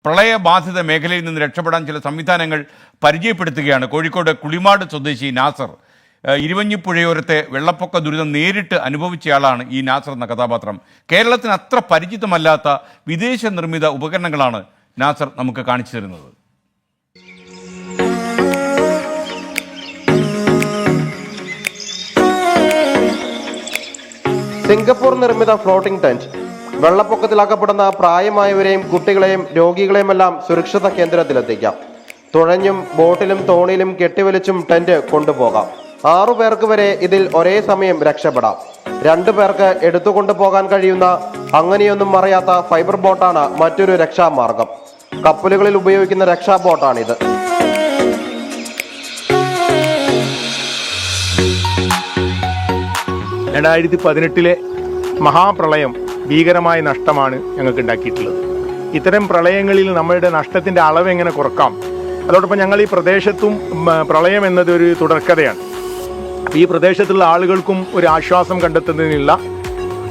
പ്രളയബാധിത മേഖലയിൽ നിന്ന് രക്ഷപ്പെടാൻ ചില സംവിധാനങ്ങൾ പരിചയപ്പെടുത്തുകയാണ് കോഴിക്കോട് കുളിമാട് സ്വദേശി നാസർ. ഇരുവഞ്ഞിപ്പുഴയോരത്തെ വെള്ളപ്പൊക്ക ദുരിതം നേരിട്ട് അനുഭവിച്ചയാളാണ് ഈ നാസർ എന്ന കഥാപാത്രം. കേരളത്തിന് അത്ര പരിചിതമല്ലാത്ത വിദേശ നിർമ്മിത ഉപകരണങ്ങളാണ് നാസർ നമുക്ക് കാണിച്ചു തരുന്നത്. സിംഗപ്പൂർ നിർമ്മിത ഫ്ലോട്ടിംഗ് ടെന്റ് വെള്ളപ്പൊക്കത്തിലാക്കപ്പെടുന്ന പ്രായമായവരെയും കുട്ടികളെയും രോഗികളെയുമെല്ലാം സുരക്ഷിത കേന്ദ്രത്തിലെത്തിക്കാം. തുഴഞ്ഞും ബോട്ടിലും തോണിയിലും കെട്ടിവലിച്ചും ടെന്റ് കൊണ്ടുപോകാം. 6 പേർക്ക് വരെ ഇതിൽ ഒരേ സമയം രക്ഷപ്പെടാം. 2 പേർക്ക് എടുത്തുകൊണ്ടു പോകാൻ കഴിയുന്ന അങ്ങനെയൊന്നും അറിയാത്ത ഫൈബർ ബോട്ടാണ് മറ്റൊരു രക്ഷാമാർഗം. കപ്പലുകളിൽ ഉപയോഗിക്കുന്ന രക്ഷാ ബോട്ടാണിത്. ിലെ മഹാപ്രളയം ഭീകരമായ നഷ്ടമാണ് ഞങ്ങൾക്ക് ഉണ്ടാക്കിയിട്ടുള്ളത്. ഇത്തരം പ്രളയങ്ങളിൽ നമ്മളുടെ നഷ്ടത്തിൻ്റെ അളവ് എങ്ങനെ കുറക്കാം, അതോടൊപ്പം ഞങ്ങൾ ഈ പ്രദേശത്തും പ്രളയം എന്നത് ഒരു തുടർക്കഥയാണ്. ഈ പ്രദേശത്തുള്ള ആളുകൾക്കും ഒരു ആശ്വാസം കണ്ടെത്തുന്നതിനുള്ള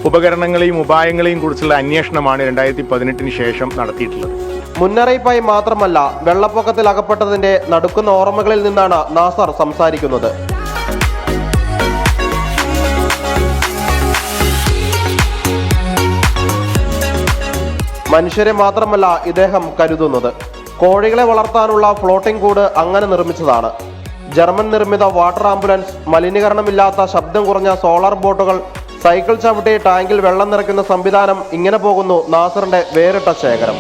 ഉപകരണങ്ങളെയും ഉപായങ്ങളെയും കുറിച്ചുള്ള അന്വേഷണമാണ് 2018 ശേഷം നടത്തിയിട്ടുള്ളത്. മുന്നറിയിപ്പായി മാത്രമല്ല, വെള്ളപ്പൊക്കത്തിൽ അകപ്പെട്ടതിന്റെ നടുക്കുന്ന ഓർമ്മകളിൽ നിന്നാണ് നാസർ സംസാരിക്കുന്നത്. മനുഷ്യരെ മാത്രമല്ല ഇദ്ദേഹം കരുതുന്നത്. കോഴികളെ വളർത്താനുള്ള ഫ്ലോട്ടിംഗ് കൂട് അങ്ങനെ നിർമ്മിച്ചതാണ്. ജർമ്മൻ നിർമ്മിത വാട്ടർ ആംബുലൻസ്, മലിനീകരണമില്ലാത്ത ശബ്ദം കുറഞ്ഞ സോളാർ ബോട്ടുകൾ, സൈക്കിൾ ചവിട്ടി ടാങ്കിൽ വെള്ളം നിറയ്ക്കുന്ന സംവിധാനം, ഇങ്ങനെ പോകുന്നു നാസറിന്റെ വേറിട്ട ശേഖരം.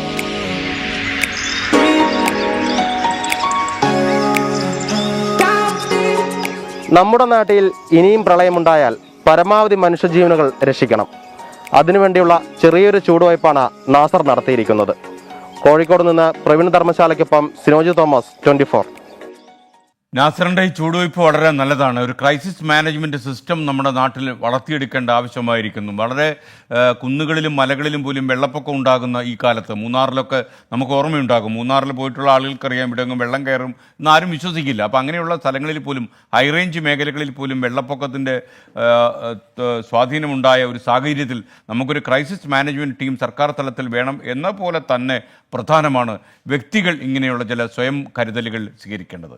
നമ്മുടെ നാട്ടിൽ ഇനിയും പ്രളയമുണ്ടായാൽ പരമാവധി മനുഷ്യജീവനുകൾ രക്ഷിക്കണം. അതിനുവേണ്ടിയുള്ള ചെറിയൊരു ചൂടുവയ്പ്പാണ് നാസർ നടത്തിയിരിക്കുന്നത്. കോഴിക്കോട് നിന്ന് പ്രവീൺ ധർമ്മശാലയ്ക്കൊപ്പം സിനോജ് തോമസ്, 24. നാസറിൻ്റെ ഈ ചൂടുവയ്പ്പ് വളരെ നല്ലതാണ്. ഒരു ക്രൈസിസ് മാനേജ്മെൻറ്റ് സിസ്റ്റം നമ്മുടെ നാട്ടിൽ വളർത്തിയെടുക്കേണ്ട ആവശ്യമായിരിക്കുന്നു. വളരെ കുന്നുകളിലും മലകളിലും പോലും വെള്ളപ്പൊക്കം ഉണ്ടാകുന്ന ഈ കാലത്ത് മൂന്നാറിലൊക്കെ നമുക്ക് ഓർമ്മയുണ്ടാകും. മൂന്നാറിൽ പോയിട്ടുള്ള ആളുകൾക്കറിയാം ഇവിടെയൊന്നും വെള്ളം കയറും എന്നാരും വിശ്വസിക്കില്ല. അപ്പോൾ അങ്ങനെയുള്ള സ്ഥലങ്ങളിൽ പോലും, ഹൈറേഞ്ച് മേഖലകളിൽ പോലും വെള്ളപ്പൊക്കത്തിൻ്റെ സ്വാധീനമുണ്ടായ ഒരു സാഹചര്യത്തിൽ നമുക്കൊരു ക്രൈസിസ് മാനേജ്മെൻറ്റ് ടീം സർക്കാർ തലത്തിൽ വേണം എന്ന പോലെ തന്നെ പ്രധാനമാണ് വ്യക്തികൾ ഇങ്ങനെയുള്ള ചില സ്വയം കരുതലുകൾ സ്വീകരിക്കേണ്ടത്.